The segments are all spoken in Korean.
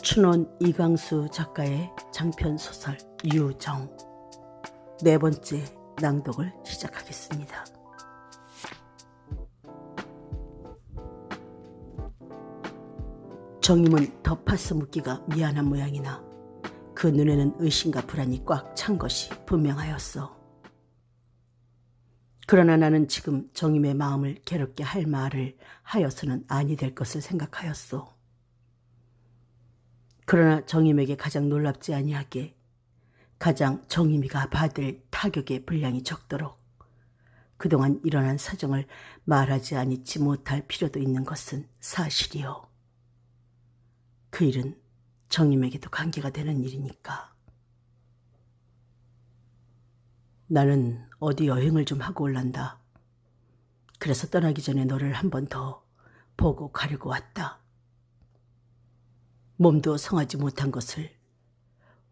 춘원 이강수 작가의 장편소설 유정, 네 번째 낭독을 시작하겠습니다. 정임은 더 파스 묻기가 미안한 모양이나 그 눈에는 의심과 불안이 꽉 찬 것이 분명하였어. 그러나 나는 지금 정임의 마음을 괴롭게 할 말을 하여서는 아니 될 것을 생각하였소. 그러나 정임에게 가장 놀랍지 아니하게 가장 정임이가 받을 타격의 분량이 적도록 그동안 일어난 사정을 말하지 아니지 못할 필요도 있는 것은 사실이요. 그 일은 정임에게도 관계가 되는 일이니까. 나는 어디 여행을 좀 하고 올란다. 그래서 떠나기 전에 너를 한 번 더 보고 가려고 왔다. 몸도 성하지 못한 것을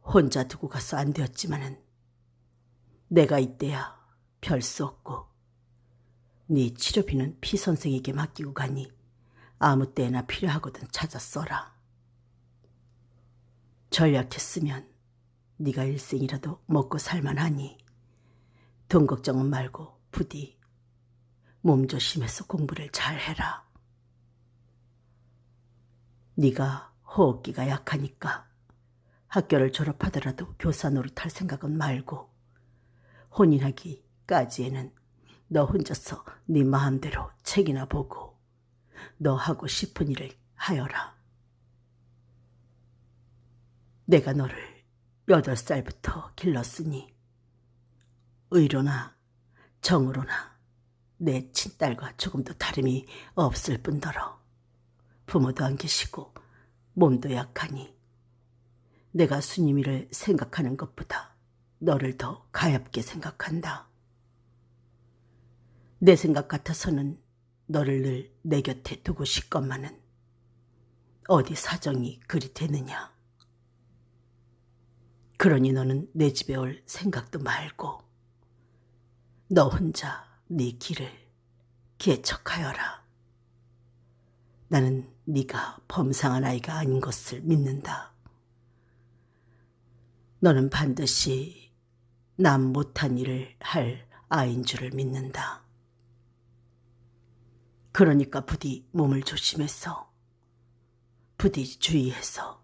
혼자 두고 가서 안 되었지만은 내가 이때야 별 수 없고 네 치료비는 피 선생에게 맡기고 가니 아무 때나 필요하거든 찾아 써라. 전략했으면 네가 일생이라도 먹고 살만하니 돈 걱정은 말고 부디 몸 조심해서 공부를 잘해라. 네가 호흡기가 약하니까 학교를 졸업하더라도 교사 노릇할 생각은 말고 혼인하기까지에는 너 혼자서 네 마음대로 책이나 보고 너 하고 싶은 일을 하여라. 내가 너를 8살부터 길렀으니 의로나 정으로나 내 친딸과 조금도 다름이 없을 뿐더러 부모도 안 계시고 몸도 약하니 내가 순임이를 생각하는 것보다 너를 더 가엾게 생각한다. 내 생각 같아서는 너를 늘 내 곁에 두고 싶건만은 어디 사정이 그리 되느냐. 그러니 너는 내 집에 올 생각도 말고 너 혼자 네 길을 개척하여라. 나는 네가 범상한 아이가 아닌 것을 믿는다. 너는 반드시 남 못한 일을 할 아이인 줄을 믿는다. 그러니까 부디 몸을 조심해서 부디 주의해서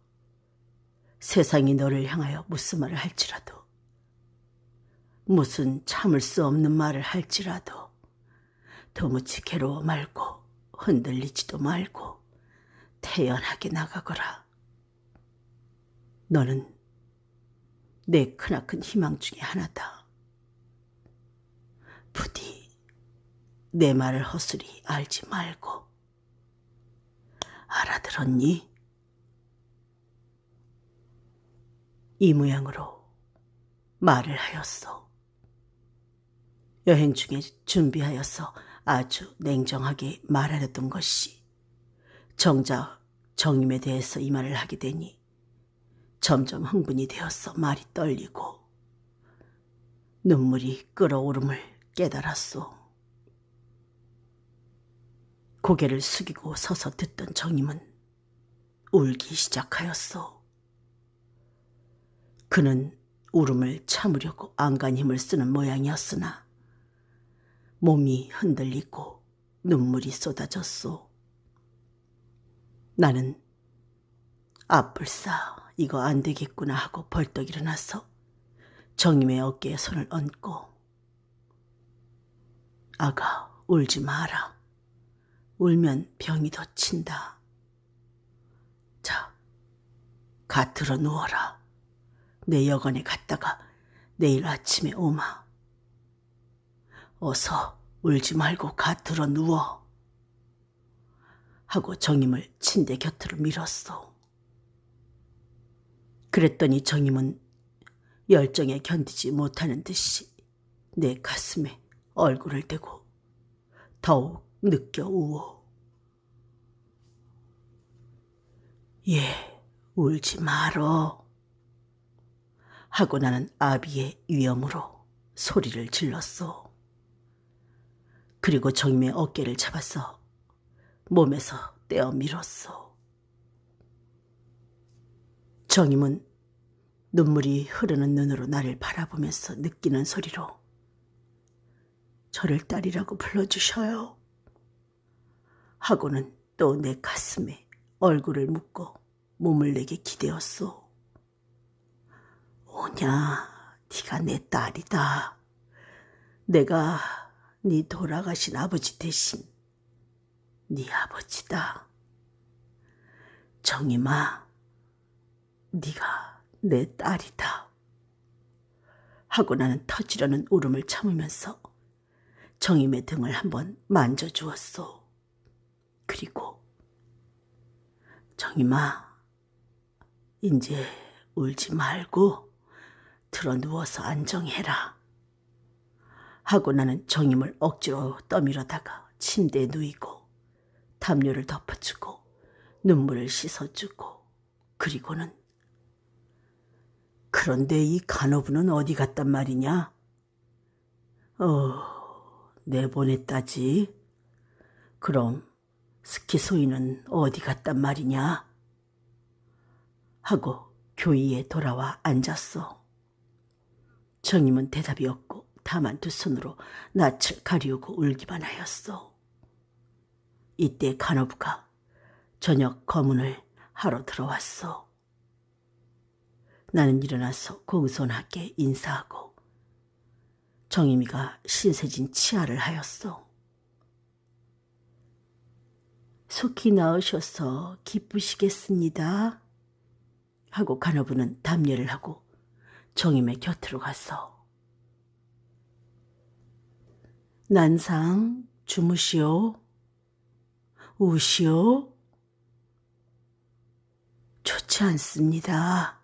세상이 너를 향하여 무슨 말을 할지라도 무슨 참을 수 없는 말을 할지라도 도무지 괴로워 말고 흔들리지도 말고 태연하게 나가거라. 너는 내 크나큰 희망 중에 하나다. 부디 내 말을 허술히 알지 말고. 알아들었니? 이 모양으로 말을 하였소. 여행 중에 준비하여서 아주 냉정하게 말하려던 것이 정작 정임에 대해서 이 말을 하게 되니 점점 흥분이 되어서 말이 떨리고 눈물이 끓어오름을 깨달았소. 고개를 숙이고 서서 듣던 정임은 울기 시작하였소. 그는 울음을 참으려고 안간 힘을 쓰는 모양이었으나 몸이 흔들리고 눈물이 쏟아졌소. 나는 아뿔싸 이거 안 되겠구나 하고 벌떡 일어나서 정임의 어깨에 손을 얹고 아가 울지 마라. 울면 병이 더 친다. 자, 가 들어 누워라. 내 여관에 갔다가 내일 아침에 오마. 어서 울지 말고 가 들어 누워. 하고 정임을 침대 곁으로 밀었소. 그랬더니 정임은 열정에 견디지 못하는 듯이 내 가슴에 얼굴을 대고 더욱 느껴 우어. 예, 울지 말어. 하고 나는 아비의 위엄으로 소리를 질렀소. 그리고 정임의 어깨를 잡아서 몸에서 떼어 밀었소. 정임은 눈물이 흐르는 눈으로 나를 바라보면서 느끼는 소리로 저를 딸이라고 불러주셔요 하고는 또 내 가슴에 얼굴을 묻고 몸을 내게 기대었소. 오냐, 네가 내 딸이다. 내가 네 돌아가신 아버지 대신 네 아버지다. 정임아, 네가 내 딸이다. 하고 나는 터지려는 울음을 참으면서 정임의 등을 한번 만져주었소. 그리고 정임아, 이제 울지 말고 들어 누워서 안정해라. 하고 나는 정임을 억지로 떠밀어다가 침대에 누이고 담요를 덮어주고 눈물을 씻어주고 그리고는 그런데 이 간호부는 어디 갔단 말이냐? 내보냈다지. 그럼 스키소이는 어디 갔단 말이냐? 하고 교의에 돌아와 앉았어. 정임은 대답이 없고 다만 두 손으로 낯을 가리우고 울기만 하였어. 이때 간호부가 저녁 검문을 하러 들어왔어. 나는 일어나서 공손하게 인사하고 정임이가 신세진 치아를 하였어. 속히 나으셔서 기쁘시겠습니다. 하고 간호부는 답례를 하고 정임의 곁으로 갔어. 난상 주무시오. 우시오. 좋지 않습니다.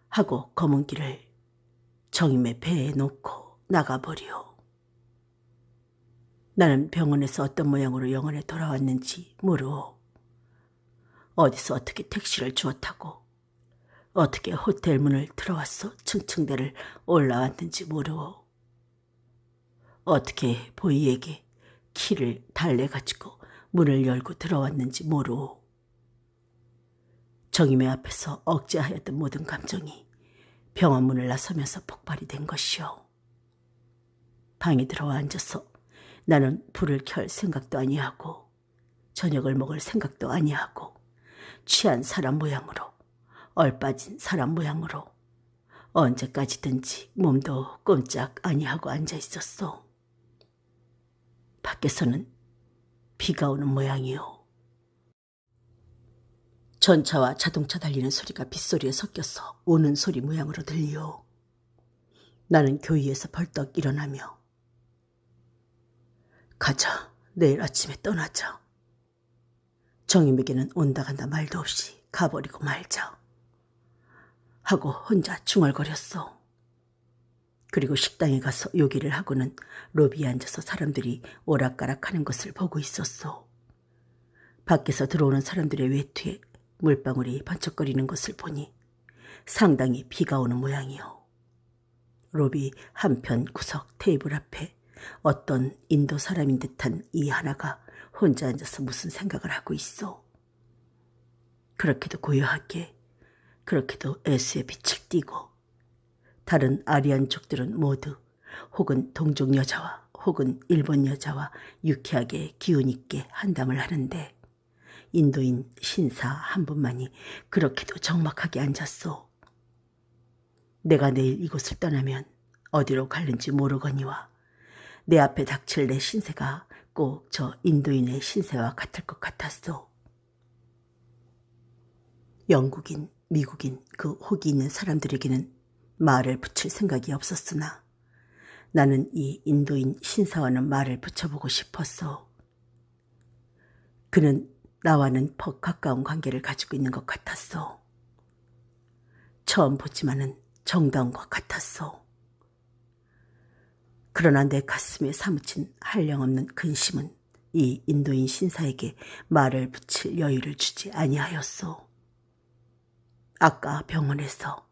하고 검은기를 정임의 배에 놓고 나가버리오. 나는 병원에서 어떤 모양으로 영원에 돌아왔는지 모르오. 어디서 어떻게 택시를 주워 타고 어떻게 호텔 문을 들어와서 층층대를 올라왔는지 모르오. 어떻게 보이에게 키를 달래가지고 문을 열고 들어왔는지 모르오. 정임의 앞에서 억제하였던 모든 감정이 병원 문을 나서면서 폭발이 된 것이오. 방에 들어와 앉아서 나는 불을 켤 생각도 아니하고 저녁을 먹을 생각도 아니하고 취한 사람 모양으로 얼빠진 사람 모양으로 언제까지든지 몸도 꼼짝 아니하고 앉아 있었소. 밖에서는 비가 오는 모양이오. 전차와 자동차 달리는 소리가 빗소리에 섞여서 오는 소리 모양으로 들리오. 나는 교의에서 벌떡 일어나며 가자, 내일 아침에 떠나자. 정임에게는 온다 간다 말도 없이 가버리고 말자. 하고 혼자 중얼거렸어. 그리고 식당에 가서 요기를 하고는 로비에 앉아서 사람들이 오락가락하는 것을 보고 있었어. 밖에서 들어오는 사람들의 외투에 물방울이 반짝거리는 것을 보니 상당히 비가 오는 모양이요. 로비 한편 구석 테이블 앞에 어떤 인도 사람인 듯한 이 하나가 혼자 앉아서 무슨 생각을 하고 있어. 그렇게도 고요하게, 그렇게도 애수의 빛을 띠고 다른 아리안족들은 모두 혹은 동족 여자와 혹은 일본 여자와 유쾌하게 기운 있게 한담을 하는데 인도인 신사 한 분만이 그렇게도 적막하게 앉았소. 내가 내일 이곳을 떠나면 어디로 갈는지 모르거니와 내 앞에 닥칠 내 신세가 꼭 저 인도인의 신세와 같을 것 같았소. 영국인, 미국인 그 혹이 있는 사람들에게는 말을 붙일 생각이 없었으나 나는 이 인도인 신사와는 말을 붙여보고 싶었소. 그는 나와는 퍽 가까운 관계를 가지고 있는 것 같았소. 처음 보지만은 정다운 것 같았소. 그러나 내 가슴에 사무친 한량없는 근심은 이 인도인 신사에게 말을 붙일 여유를 주지 아니하였소. 아까 병원에서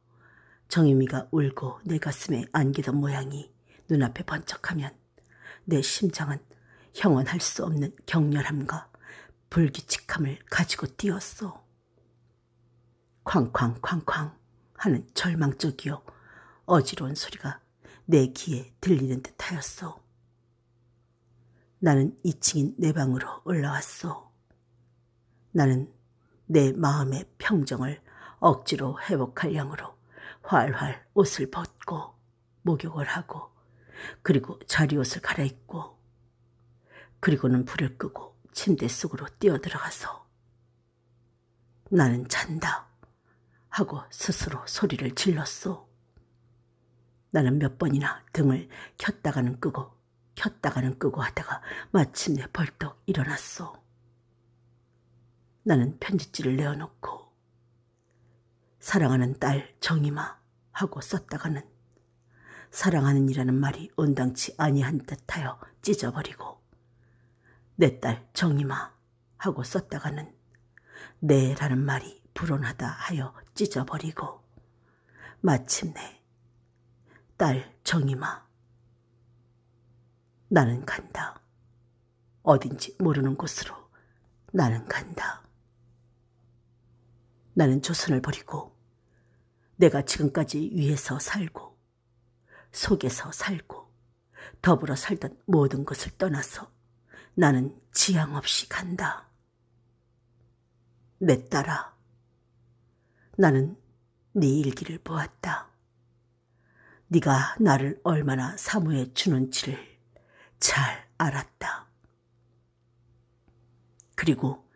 정임이가 울고 내 가슴에 안기던 모양이 눈앞에 번쩍하면 내 심장은 형언할 수 없는 격렬함과 불규칙함을 가지고 뛰었소. 쾅쾅쾅쾅 하는 절망적이요 어지러운 소리가 내 귀에 들리는 듯하였소. 나는 2층인 내 방으로 올라왔소. 나는 내 마음의 평정을 억지로 회복할 양으로 활활 옷을 벗고 목욕을 하고 그리고 자리옷을 갈아입고 그리고는 불을 끄고 침대 속으로 뛰어들어가서 나는 잔다 하고 스스로 소리를 질렀소. 나는 몇 번이나 등을 켰다가는 끄고 하다가 마침내 벌떡 일어났소. 나는 편지지를 내어놓고 사랑하는 딸 정임아 하고 썼다가는 사랑하는이라는 말이 온당치 아니한 듯하여 찢어버리고 내 딸 정임아 하고 썼다가는 네라는 말이 불온하다 하여 찢어버리고 마침내 딸 정임아 나는 간다. 어딘지 모르는 곳으로 나는 간다. 나는 조선을 버리고 내가 지금까지 위에서 살고 속에서 살고 더불어 살던 모든 것을 떠나서 나는 지향 없이 간다. 내 딸아, 나는 네 일기를 보았다. 네가 나를 얼마나 사모해 주는지를 잘 알았다. 그리고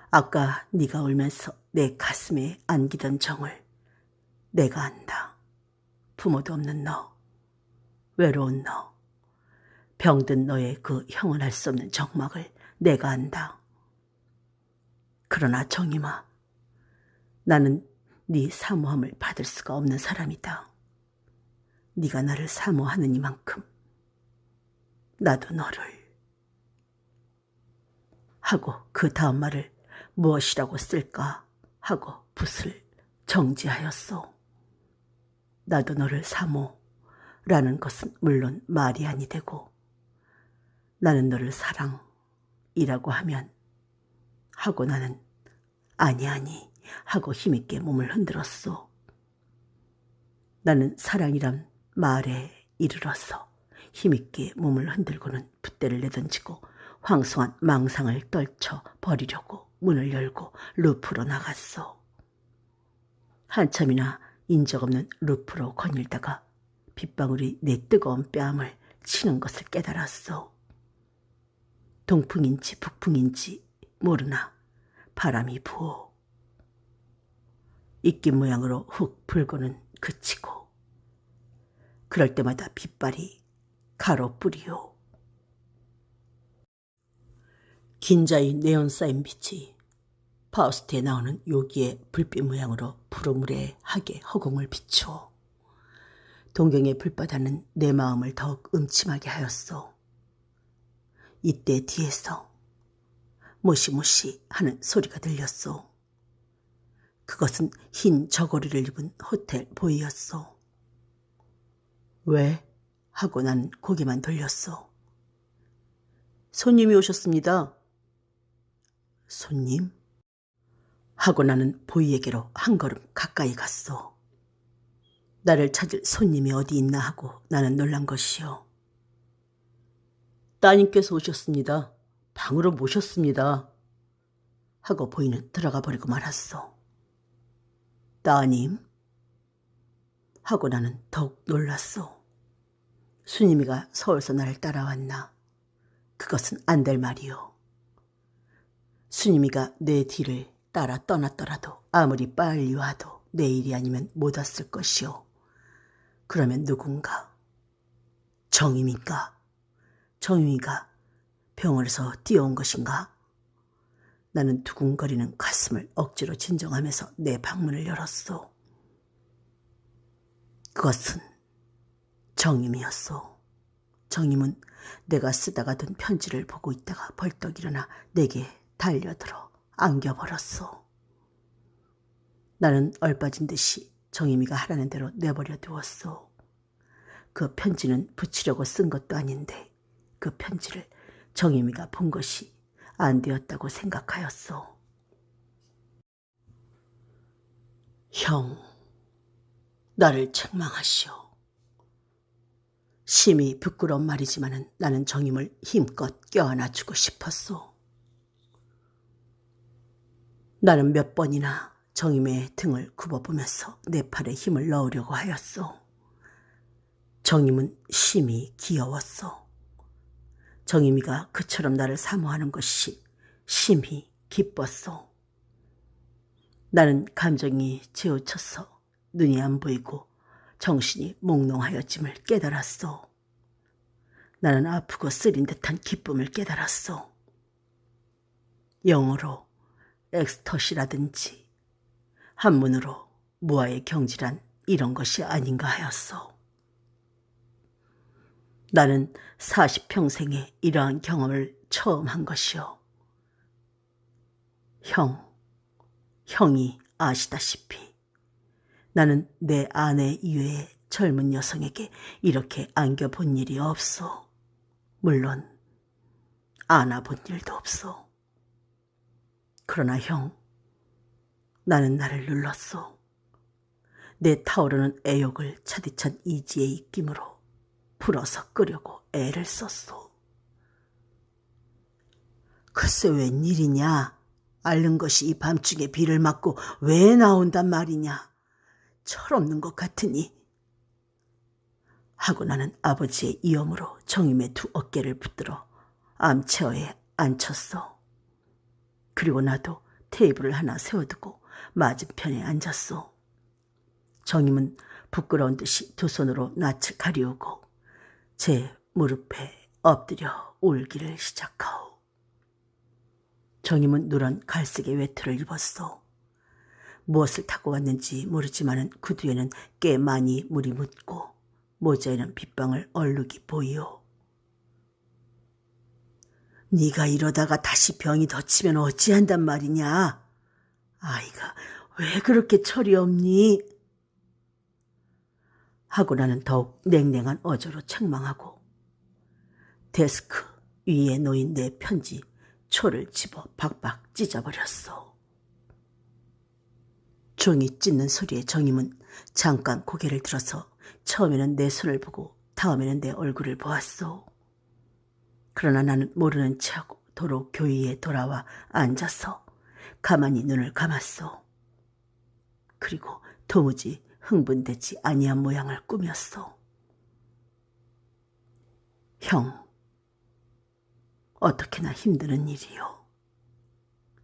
아까 네가 울면서 내 가슴에 안기던 정을 내가 안다. 부모도 없는 너, 외로운 너, 병든 너의 그 형언할 수 없는 정막을 내가 안다. 그러나 정임아, 나는 네 사모함을 받을 수가 없는 사람이다. 네가 나를 사모하는 이만큼 나도 너를 하고 그 다음 말을 무엇이라고 쓸까 하고 붓을 정지하였소. 나도 너를 사모라는 것은 물론 말이 아니 되고 나는 너를 사랑이라고 하면 하고 나는 아니 하고 힘있게 몸을 흔들었소. 나는 사랑이란 말에 이르러서 힘있게 몸을 흔들고는 붓대를 내던지고 황송한 망상을 떨쳐 버리려고 문을 열고 루프로 나갔소. 한참이나 인적 없는 루프로 거닐다가 빗방울이 내 뜨거운 뺨을 치는 것을 깨달았소. 동풍인지 북풍인지 모르나 바람이 부어 입김 모양으로 훅 불고는 그치고 그럴 때마다 빗발이 가로 뿌리요. 긴자의 네온 쌓인 빛이 파우스트에 나오는 요기의 불빛 모양으로 푸르물에 하게 허공을 비추어 동경의 불바다는 내 마음을 더욱 음침하게 하였소. 이때 뒤에서 모시모시 하는 소리가 들렸소. 그것은 흰 저고리를 입은 호텔 보이였소. 왜? 하고 난 고개만 돌렸소. 손님이 오셨습니다. 손님? 하고 나는 보이에게로 한 걸음 가까이 갔소. 나를 찾을 손님이 어디 있나 하고 나는 놀란 것이요. 따님께서 오셨습니다. 방으로 모셨습니다. 하고 보이는 들어가 버리고 말았소. 따님? 하고 나는 더욱 놀랐소. 수님이가 서울서 나를 따라왔나? 그것은 안 될 말이요. 수님이가 내 뒤를 따라 떠났더라도 아무리 빨리 와도 내일이 아니면 못 왔을 것이요. 그러면 누군가? 정임인가? 정임이가 병원에서 뛰어온 것인가? 나는 두근거리는 가슴을 억지로 진정하면서 내 방문을 열었소. 그것은 정임이었소. 정임은 내가 쓰다가 둔 편지를 보고 있다가 벌떡 일어나 내게 달려들어 안겨버렸소. 나는 얼빠진 듯이 정임이가 하라는 대로 내버려 두었소. 그 편지는 붙이려고 쓴 것도 아닌데 그 편지를 정임이가 본 것이 안 되었다고 생각하였소. 형, 나를 책망하시오. 심히 부끄러운 말이지만 나는 정임을 힘껏 껴안아주고 싶었소. 나는 몇 번이나 정임의 등을 굽어보면서 내 팔에 힘을 넣으려고 하였소. 정임은 심히 귀여웠소. 정임이가 그처럼 나를 사모하는 것이 심히 기뻤소. 나는 감정이 지우쳐서 눈이 안 보이고 정신이 몽롱하여짐을 깨달았소. 나는 아프고 쓰린 듯한 기쁨을 깨달았소. 영어로 엑스터시라든지 한문으로 무아의 경지란 이런 것이 아닌가 하였소. 나는 40평생에 이러한 경험을 처음 한 것이오. 형이 아시다시피 나는 내 아내 이외의 젊은 여성에게 이렇게 안겨본 일이 없소. 물론 안아본 일도 없소. 그러나 나는 나를 눌렀소. 내 타오르는 애욕을 차디찬 이지의 입김으로 불어서 끄려고 애를 썼소. 글쎄 웬일이냐? 앓는 것이 이 밤중에 비를 맞고 왜 나온단 말이냐? 철없는 것 같으니. 하고 나는 아버지의 이엄으로 정임의 두 어깨를 붙들어 암체어에 앉혔소. 그리고 나도 테이블을 하나 세워두고 맞은편에 앉았소. 정임은 부끄러운 듯이 두 손으로 낯을 가리우고 제 무릎에 엎드려 울기를 시작하오. 정임은 누런 갈색의 외투를 입었소. 무엇을 타고 왔는지 모르지만 구두에는 꽤 많이 물이 묻고 모자에는 빗방울 얼룩이 보이오. 네가 이러다가 다시 병이 덧치면 어찌한단 말이냐? 아이가 왜 그렇게 철이 없니? 하고 나는 더욱 냉랭한 어조로 책망하고 데스크 위에 놓인 내 편지 초를 집어 박박 찢어버렸어. 종이 찢는 소리에 정임은 잠깐 고개를 들어서 처음에는 내 손을 보고 다음에는 내 얼굴을 보았소. 그러나 나는 모르는 체하고 도로 교의에 돌아와 앉아서 가만히 눈을 감았소. 그리고 도무지 흥분되지 아니한 모양을 꾸몄소. 어떻게나 힘드는 일이요.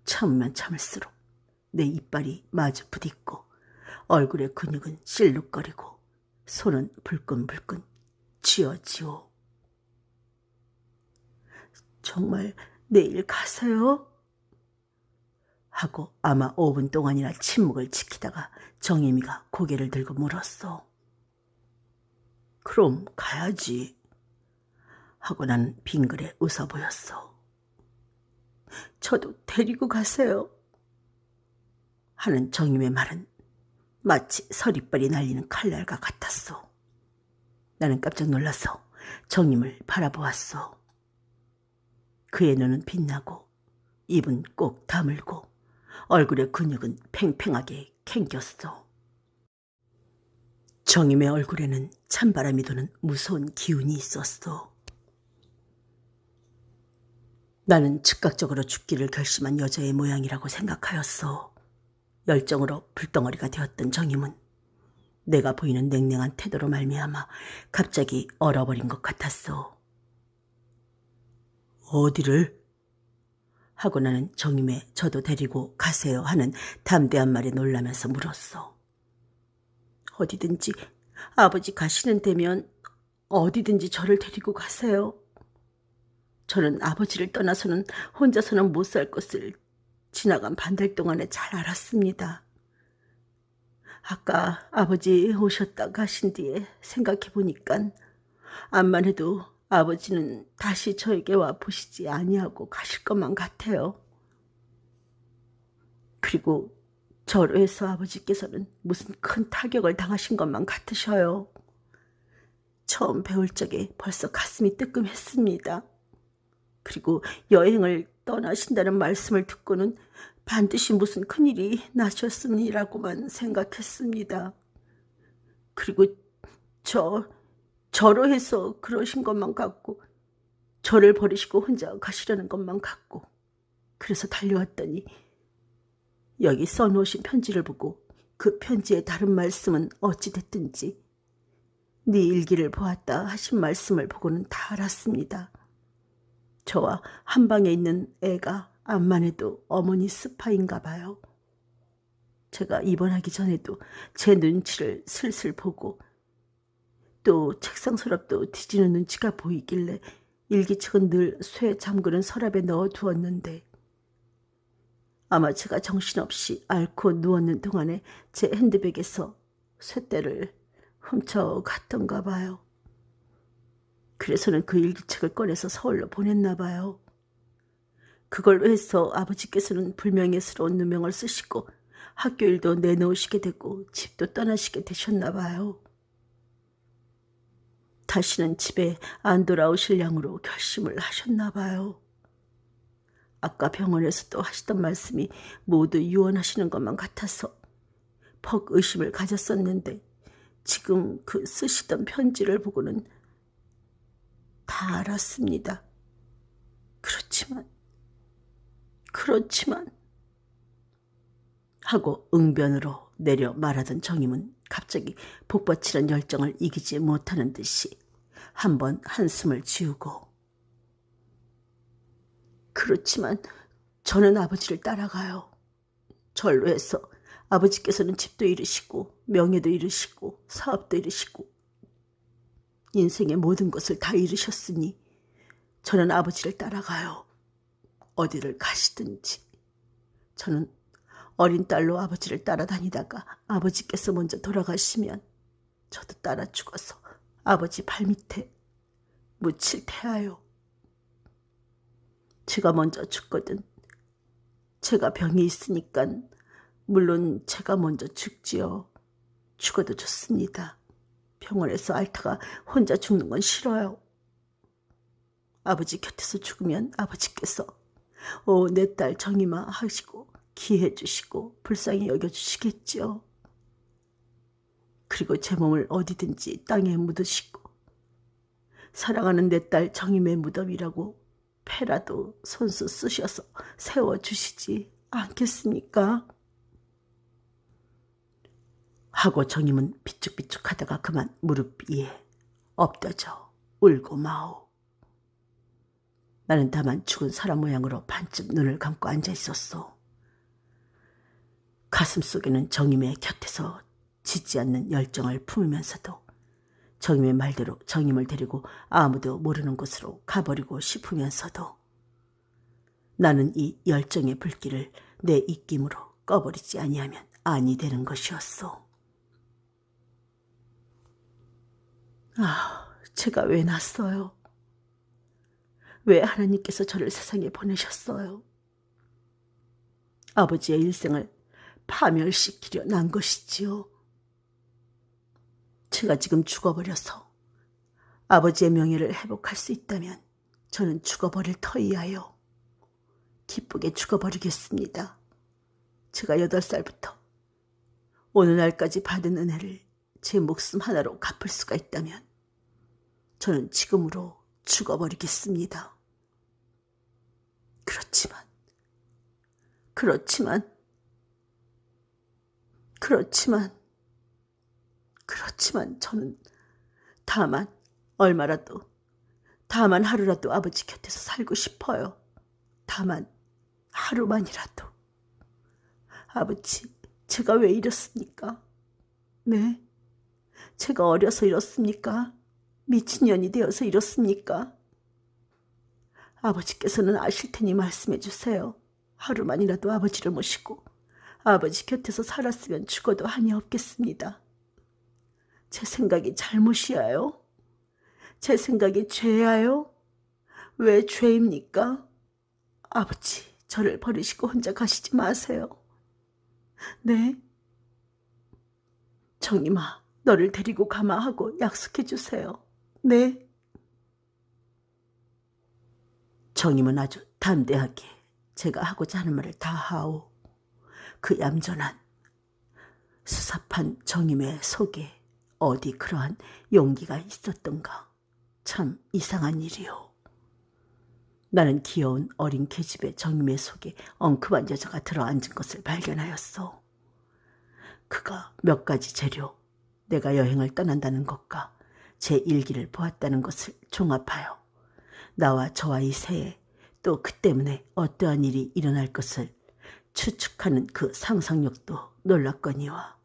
참으면 참을수록 내 이빨이 마주 부딪고 얼굴의 근육은 실룩거리고 손은 불끈불끈 쥐어지오. 정말 내일 가세요? 하고 아마 5분 동안이나 침묵을 지키다가 정임이가 고개를 들고 물었소. 그럼 가야지. 하고 나는 빙그레 웃어 보였소. 저도 데리고 가세요. 하는 정임의 말은 마치 서리빨이 날리는 칼날과 같았소. 나는 깜짝 놀라서 정임을 바라보았소. 그의 눈은 빛나고 입은 꼭 다물고 얼굴의 근육은 팽팽하게 캥겼소. 정임의 얼굴에는 찬바람이 도는 무서운 기운이 있었소. 나는 즉각적으로 죽기를 결심한 여자의 모양이라고 생각하였소. 열정으로 불덩어리가 되었던 정임은 내가 보이는 냉랭한 태도로 말미암아 갑자기 얼어버린 것 같았소. 어디를? 하고 나는 정임의 저도 데리고 가세요 하는 담대한 말에 놀라면서 물었소. 어디든지 아버지 가시는 데면 어디든지 저를 데리고 가세요. 저는 아버지를 떠나서는 혼자서는 못 살 것을 지나간 반달 동안에 잘 알았습니다. 아까 아버지 오셨다 가신 뒤에 생각해 보니까 암만 해도 아버지는 다시 저에게 와 보시지 아니하고 가실 것만 같아요. 그리고 저로 해서 아버지께서는 무슨 큰 타격을 당하신 것만 같으셔요. 처음 배울 적에 벌써 가슴이 뜨끔했습니다. 그리고 여행을 떠나신다는 말씀을 듣고는 반드시 무슨 큰일이 나셨으리라고만 생각했습니다. 그리고 저로 해서 그러신 것만 같고, 저를 버리시고 혼자 가시려는 것만 같고, 그래서 달려왔더니 여기 써놓으신 편지를 보고 그 편지의 다른 말씀은 어찌됐든지 네 일기를 보았다 하신 말씀을 보고는 다 알았습니다. 저와 한 방에 있는 애가 암만 해도 어머니 스파인가 봐요. 제가 입원하기 전에도 제 눈치를 슬슬 보고 또 책상 서랍도 뒤지는 눈치가 보이길래 일기책은 늘 쇠 잠그는 서랍에 넣어두었는데 아마 제가 정신없이 앓고 누웠는 동안에 제 핸드백에서 쇳대를 훔쳐갔던가 봐요. 그래서는 그 일기책을 꺼내서 서울로 보냈나 봐요. 그걸로 해서 아버지께서는 불명예스러운 누명을 쓰시고 학교 일도 내놓으시게 되고 집도 떠나시게 되셨나 봐요. 다시는 집에 안 돌아오실 양으로 결심을 하셨나 봐요. 아까 병원에서 또 하시던 말씀이 모두 유언하시는 것만 같아서 퍽 의심을 가졌었는데 지금 그 쓰시던 편지를 보고는 다 알았습니다. 그렇지만 하고 응변으로 내려 말하던 정임은 갑자기 복받치는 열정을 이기지 못하는 듯이 한번 한숨을 지우고 그렇지만 저는 아버지를 따라가요. 절로 해서 아버지께서는 집도 잃으시고 명예도 잃으시고 사업도 잃으시고 인생의 모든 것을 다 잃으셨으니 저는 아버지를 따라가요. 어디를 가시든지. 저는 어린 딸로 아버지를 따라다니다가 아버지께서 먼저 돌아가시면 저도 따라 죽어서 아버지 발밑에 묻힐 테하요. 제가 먼저 죽거든 제가 병이 있으니깐 물론 제가 먼저 죽지요. 죽어도 좋습니다. 병원에서 앓다가 혼자 죽는 건 싫어요. 아버지 곁에서 죽으면 아버지께서 내 딸 정임아 하시고 기해 주시고 불쌍히 여겨주시겠지요. 그리고 제 몸을 어디든지 땅에 묻으시고 사랑하는 내 딸 정임의 무덤이라고 패라도 손수 쓰셔서 세워주시지 않겠습니까? 하고 정임은 비축비축하다가 그만 무릎 위에 엎드져 울고 마오. 나는 다만 죽은 사람 모양으로 반쯤 눈을 감고 앉아 있었소. 가슴속에는 정임의 곁에서 지지 않는 열정을 품으면서도 정임의 말대로 정임을 데리고 아무도 모르는 곳으로 가버리고 싶으면서도 나는 이 열정의 불길을 내 입김으로 꺼버리지 아니하면 아니 되는 것이었소. 제가 왜 났어요? 왜 하나님께서 저를 세상에 보내셨어요? 아버지의 일생을 파멸시키려 난 것이지요. 제가 지금 죽어버려서 아버지의 명예를 회복할 수 있다면 저는 죽어버릴 터이하여 기쁘게 죽어버리겠습니다. 제가 8살부터 오늘날까지 받은 은혜를 제 목숨 하나로 갚을 수가 있다면 저는 지금으로 죽어버리겠습니다. 그렇지만 저는 다만 하루라도 아버지 곁에서 살고 싶어요. 다만 하루만이라도. 아버지, 제가 왜 이렇습니까? 네? 제가 어려서 이렇습니까? 미친년이 되어서 이렇습니까? 아버지께서는 아실 테니 말씀해 주세요. 하루만이라도 아버지를 모시고 아버지 곁에서 살았으면 죽어도 한이 없겠습니다. 제 생각이 잘못이야요? 제 생각이 죄야요? 왜 죄입니까? 아버지, 저를 버리시고 혼자 가시지 마세요. 네? 정임아, 너를 데리고 가마 하고 약속해 주세요. 네? 정임은 아주 담대하게 제가 하고자 하는 말을 다 하오. 그 얌전한 수사판 정임의 속에 어디 그러한 용기가 있었던가. 참 이상한 일이오. 나는 귀여운 어린 계집애 정임의 속에 엉큼한 여자가 들어앉은 것을 발견하였소. 그가 몇 가지 재료, 내가 여행을 떠난다는 것과 제 일기를 보았다는 것을 종합하여 나와 저와의 새에 또 그 때문에 어떠한 일이 일어날 것을 추측하는 그 상상력도 놀랍거니와,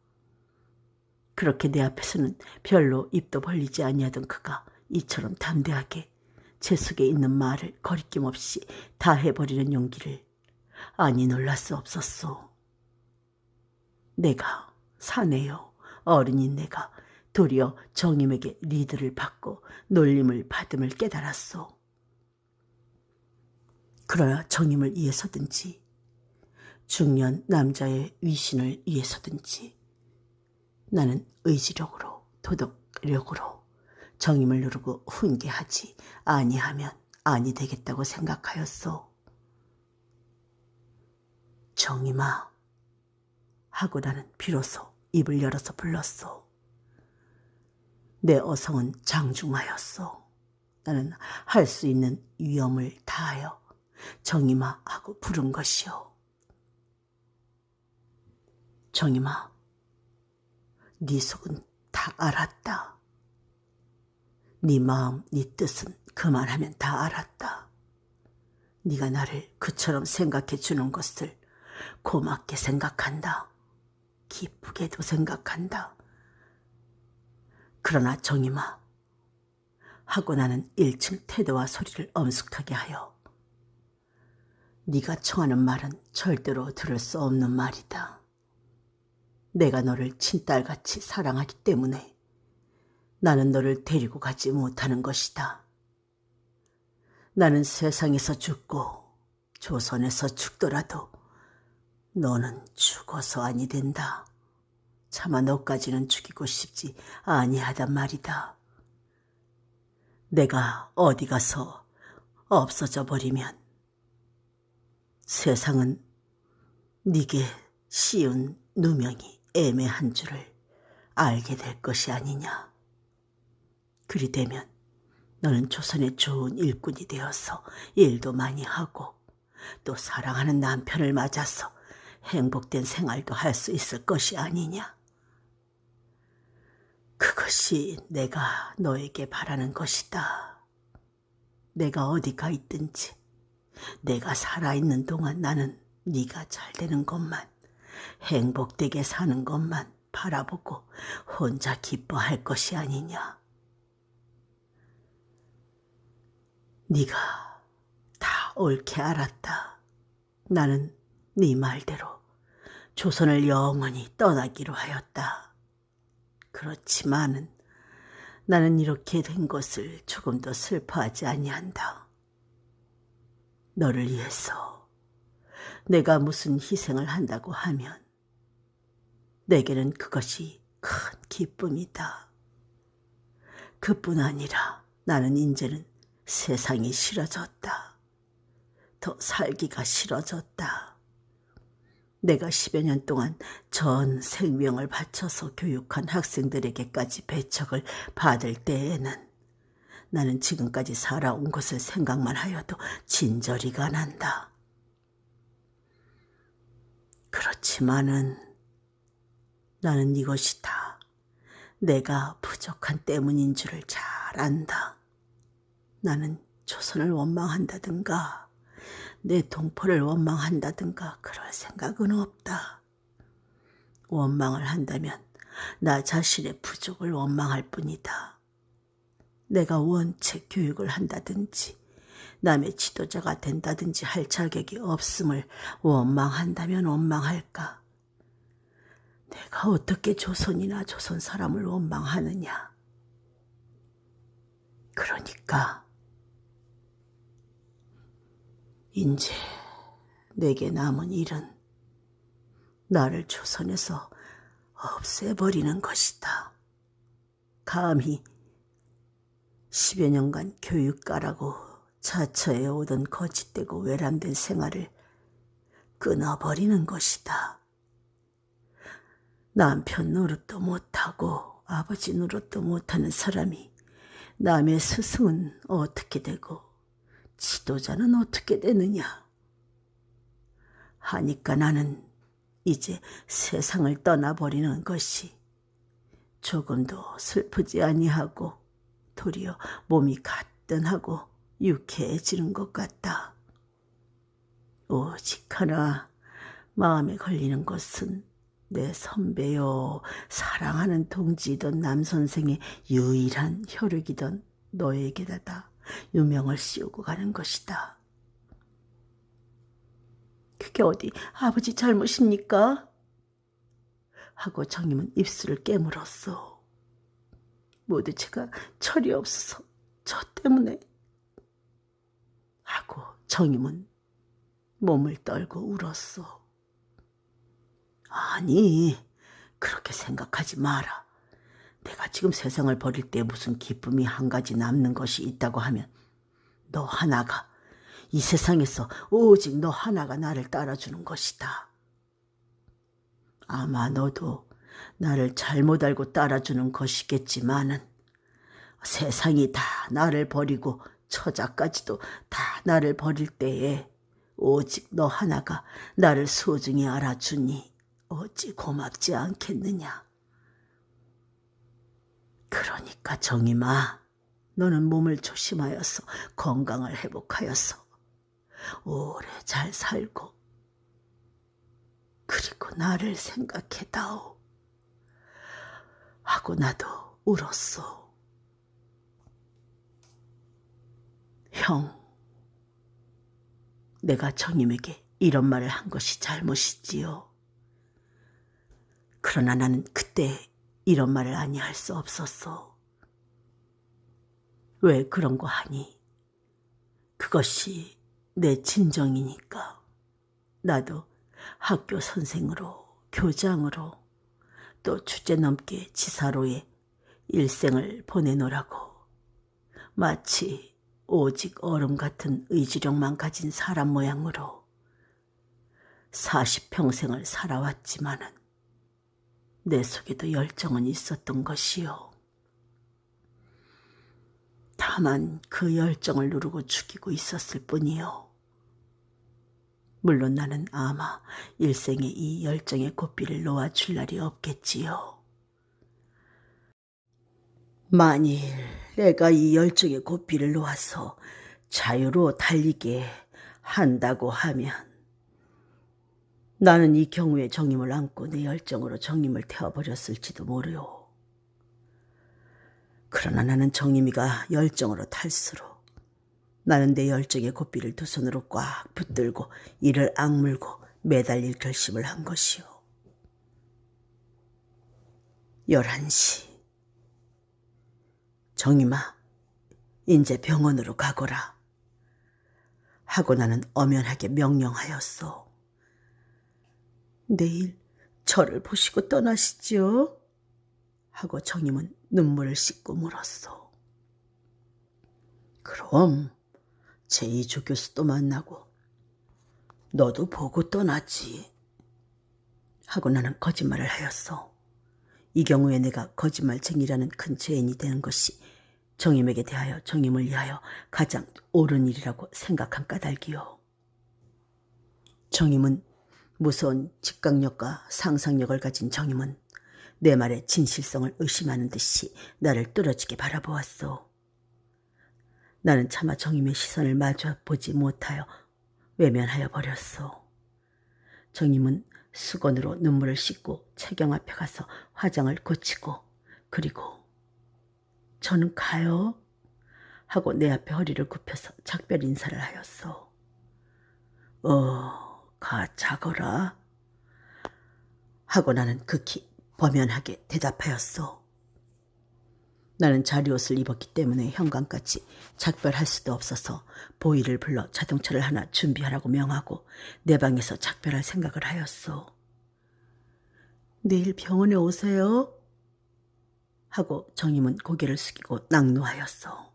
그렇게 내 앞에서는 별로 입도 벌리지 아니하던 그가 이처럼 담대하게 제 속에 있는 말을 거리낌 없이 다 해버리는 용기를 아니 놀랄 수 없었소. 내가 사내요 어른인 내가 도리어 정임에게 리드를 받고 놀림을 받음을 깨달았소. 그러나 정임을 위해서든지 중년 남자의 위신을 위해서든지 나는 의지력으로 도덕력으로 정임을 누르고 훈계하지 아니하면 아니 되겠다고 생각하였소. 정임아 하고 나는 비로소 입을 열어서 불렀소. 내 어성은 장중하였소. 나는 할 수 있는 위엄을 다하여 정임아 하고 부른 것이오. 정임아, 네 속은 다 알았다. 네 마음, 네 뜻은 그만하면 다 알았다. 네가 나를 그처럼 생각해 주는 것을 고맙게 생각한다. 기쁘게도 생각한다. 그러나 정임아 하고 나는 1층 태도와 소리를 엄숙하게 하여 네가 청하는 말은 절대로 들을 수 없는 말이다. 내가 너를 친딸같이 사랑하기 때문에 나는 너를 데리고 가지 못하는 것이다. 나는 세상에서 죽고 조선에서 죽더라도 너는 죽어서 아니 된다. 차마 너까지는 죽이고 싶지 아니하단 말이다. 내가 어디 가서 없어져 버리면 세상은 네게 씌운 누명이 애매한 줄을 알게 될 것이 아니냐. 그리 되면 너는 조선의 좋은 일꾼이 되어서 일도 많이 하고 또 사랑하는 남편을 맞아서 행복된 생활도 할 수 있을 것이 아니냐. 그것이 내가 너에게 바라는 것이다. 내가 어디 가 있든지 내가 살아있는 동안 나는 네가 잘 되는 것만, 행복되게 사는 것만 바라보고 혼자 기뻐할 것이 아니냐. 네가 다 옳게 알았다. 나는 네 말대로 조선을 영원히 떠나기로 하였다. 그렇지만은 나는 이렇게 된 것을 조금도 슬퍼하지 아니한다. 너를 위해서 내가 무슨 희생을 한다고 하면 내게는 그것이 큰 기쁨이다. 그뿐 아니라 나는 이제는 세상이 싫어졌다. 더 살기가 싫어졌다. 내가 10여 년 동안 전 생명을 바쳐서 교육한 학생들에게까지 배척을 받을 때에는 나는 지금까지 살아온 것을 생각만 하여도 진저리가 난다. 그렇지만은 나는 이것이 다 내가 부족한 때문인 줄을 잘 안다. 나는 조선을 원망한다든가 내 동포를 원망한다든가 그럴 생각은 없다. 원망을 한다면 나 자신의 부족을 원망할 뿐이다. 내가 원체 교육을 한다든지 남의 지도자가 된다든지 할 자격이 없음을 원망한다면 원망할까? 내가 어떻게 조선이나 조선 사람을 원망하느냐? 그러니까 이제 내게 남은 일은 나를 조선에서 없애버리는 것이다. 감히 10여 년간 교육가라고 자처해 오던 거짓되고 외람된 생활을 끊어버리는 것이다. 남편 노릇도 못하고 아버지 노릇도 못하는 사람이 남의 스승은 어떻게 되고 지도자는 어떻게 되느냐 하니까 나는 이제 세상을 떠나버리는 것이 조금도 슬프지 아니하고 도리어 몸이 가뿐하고 유쾌해지는 것 같다. 오직 하나 마음에 걸리는 것은 내 선배요 사랑하는 동지이던 남선생의 유일한 혈육이던 너에게다가 유명을 씌우고 가는 것이다. 그게 어디 아버지 잘못입니까? 하고 정임은 입술을 깨물었어. 모두 제가 철이 없어서 저 때문에 하고 정임은 몸을 떨고 울었어. 아니, 그렇게 생각하지 마라. 내가 지금 세상을 버릴 때 무슨 기쁨이 한 가지 남는 것이 있다고 하면 너 하나가, 이 세상에서 오직 너 하나가 나를 따라주는 것이다. 아마 너도 나를 잘못 알고 따라주는 것이겠지만은 세상이 다 나를 버리고 처자까지도 다 나를 버릴 때에 오직 너 하나가 나를 소중히 알아주니 어찌 고맙지 않겠느냐. 그러니까 정임아, 너는 몸을 조심하여서 건강을 회복하여서 오래 잘 살고 그리고 나를 생각해다오. 하고 나도 울었소. 형, 내가 정임에게 이런 말을 한 것이 잘못이지요. 그러나 나는 그때 이런 말을 아니할 수 없었어. 왜 그런 거 하니? 그것이 내 진정이니까. 나도 학교 선생으로, 교장으로, 또 주제넘게 지사로에 일생을 보내노라고 마치 오직 얼음 같은 의지력만 가진 사람 모양으로 40평생을 살아왔지만은 내 속에도 열정은 있었던 것이요. 다만 그 열정을 누르고 죽이고 있었을 뿐이요. 물론 나는 아마 일생에 이 열정의 고삐를 놓아줄 날이 없겠지요. 만일 내가 이 열정의 고삐를 놓아서 자유로 달리게 한다고 하면 나는 이 경우에 정임을 안고 내 열정으로 정임을 태워버렸을지도 모르요. 그러나 나는 정임이가 열정으로 탈수록 나는 내 열정의 고삐를 두 손으로 꽉 붙들고 이를 악물고 매달릴 결심을 한 것이요. 11시. 정임아, 인제 병원으로 가거라. 하고 나는 엄연하게 명령하였소. 내일 저를 보시고 떠나시지요? 하고 정임은 눈물을 씻고 물었소. 그럼 제2조 교수도 만나고 너도 보고 떠나지. 하고 나는 거짓말을 하였소. 이 경우에 내가 거짓말쟁이라는 큰 죄인이 되는 것이 정임에게 대하여 정임을 위하여 가장 옳은 일이라고 생각한 까닭이요. 정임은 무서운 직각력과 상상력을 가진 정임은 내 말의 진실성을 의심하는 듯이 나를 뚫어지게 바라보았소. 나는 차마 정임의 시선을 마주 보지 못하여 외면하여 버렸소. 정임은 수건으로 눈물을 씻고 채경 앞에 가서 화장을 고치고 그리고 저는 가요? 하고 내 앞에 허리를 굽혀서 작별 인사를 하였소. 가 자거라. 하고 나는 극히 범연하게 대답하였소. 나는 자리옷을 입었기 때문에 현관까지 작별할 수도 없어서 보이를 불러 자동차를 하나 준비하라고 명하고 내 방에서 작별할 생각을 하였소. 내일 병원에 오세요. 하고 정임은 고개를 숙이고 낙노하였어.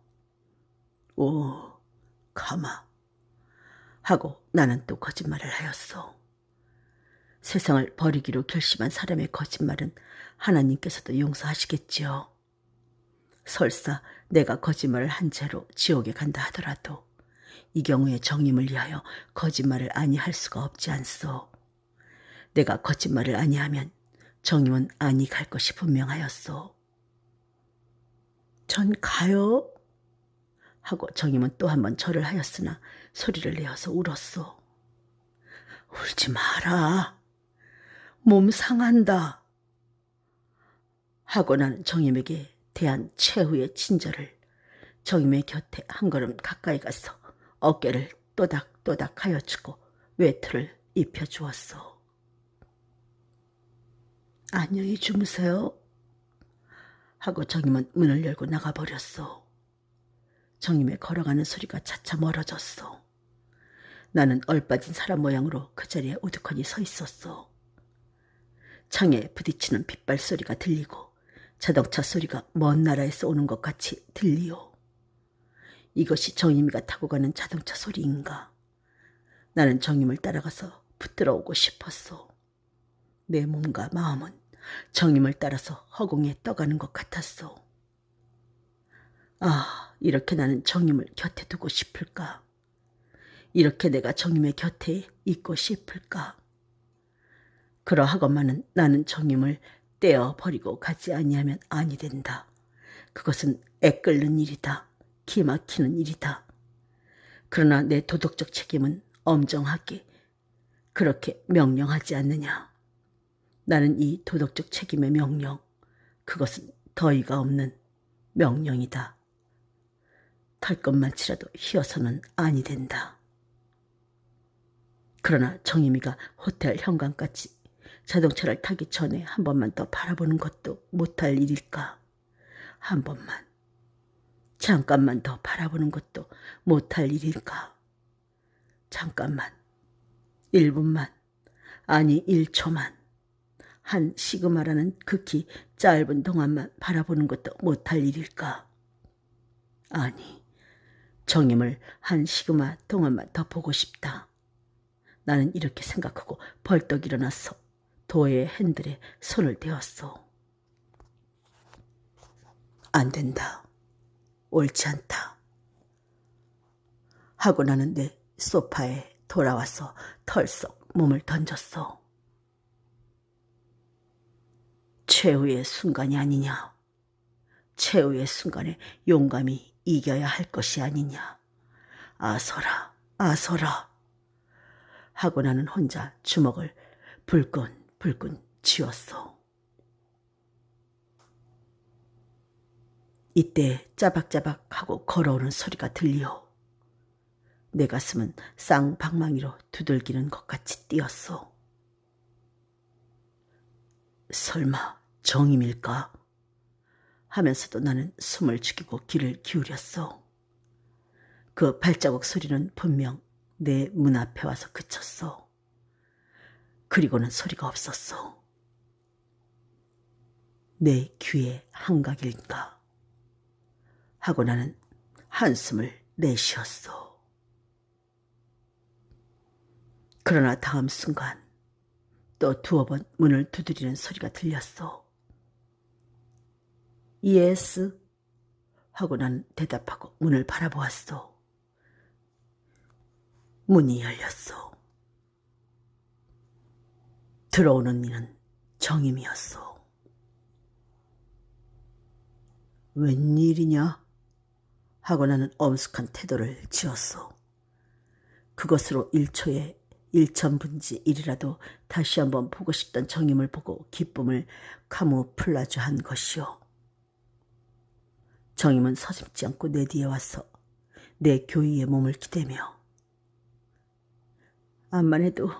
오, 가마. 하고 나는 또 거짓말을 하였어. 세상을 버리기로 결심한 사람의 거짓말은 하나님께서도 용서하시겠지요. 설사 내가 거짓말을 한 채로 지옥에 간다 하더라도 이 경우에 정임을 위하여 거짓말을 아니할 수가 없지 않소. 내가 거짓말을 아니하면 정임은 아니 갈 것이 분명하였소. 전 가요? 하고 정임은 또 한 번 절을 하였으나 소리를 내어서 울었소. 울지 마라. 몸 상한다. 하고 나는 정임에게 대한 최후의 친절을 정임의 곁에 한 걸음 가까이 가서 어깨를 또닥또닥 하여 주고 외투를 입혀주었소. 안녕히 주무세요. 하고 정임은 문을 열고 나가버렸소. 정임의 걸어가는 소리가 차차 멀어졌소. 나는 얼빠진 사람 모양으로 그 자리에 우두커니 서 있었소. 창에 부딪히는 빗발 소리가 들리고 자동차 소리가 먼 나라에서 오는 것 같이 들리오. 이것이 정임이가 타고 가는 자동차 소리인가? 나는 정임을 따라가서 붙들어 오고 싶었소. 내 몸과 마음은 정임을 따라서 허공에 떠가는 것 같았소. 아, 이렇게 나는 정임을 곁에 두고 싶을까? 이렇게 내가 정임의 곁에 있고 싶을까? 그러하건만은 나는 정임을 떼어버리고 가지 아니하면 아니 된다. 그것은 애끓는 일이다. 기막히는 일이다. 그러나 내 도덕적 책임은 엄정하게 그렇게 명령하지 않느냐. 나는 이 도덕적 책임의 명령, 그것은 더위가 없는 명령이다. 탈 것만치라도 휘어서는 아니 된다. 그러나 정임이가 호텔 현관까지 자동차를 타기 전에 한 번만 더 바라보는 것도 못할 일일까? 한 번만, 잠깐만 더 바라보는 것도 못할 일일까? 잠깐만, 1분만, 아니 1초만, 한 시그마라는 극히 짧은 동안만 바라보는 것도 못할 일일까? 아니, 정임을 한 시그마 동안만 더 보고 싶다. 나는 이렇게 생각하고 벌떡 일어나서 도어의 핸들에 손을 대었소. 안 된다. 옳지 않다. 하고 나는 내 소파에 돌아와서 털썩 몸을 던졌소. 최후의 순간이 아니냐. 최후의 순간에 용감히 이겨야 할 것이 아니냐. 아서라, 아서라. 하고 나는 혼자 주먹을 불끈불끈 쥐었소. 이때 짜박짜박하고 걸어오는 소리가 들리오. 내 가슴은 쌍방망이로 두들기는 것 같이 뛰었소. 설마 정임일까? 하면서도 나는 숨을 죽이고 귀를 기울였소. 그 발자국 소리는 분명 내 문 앞에 와서 그쳤소. 그리고는 소리가 없었소. 내 귀의 한각일까? 하고 나는 한숨을 내쉬었소. 그러나 다음 순간 또 두어 번 문을 두드리는 소리가 들렸소. 예스. 하고 나는 대답하고 문을 바라보았소. 문이 열렸소. 들어오는 이는 정임이었소. 웬일이냐? 하고 나는 엄숙한 태도를 지었소. 그것으로 1초에 1천분지 1이라도 다시 한번 보고 싶던 정임을 보고 기쁨을 카무플라주한 것이오. 정임은 서슴지 않고 내 뒤에 와서 내 교의에 몸을 기대며 암만 해도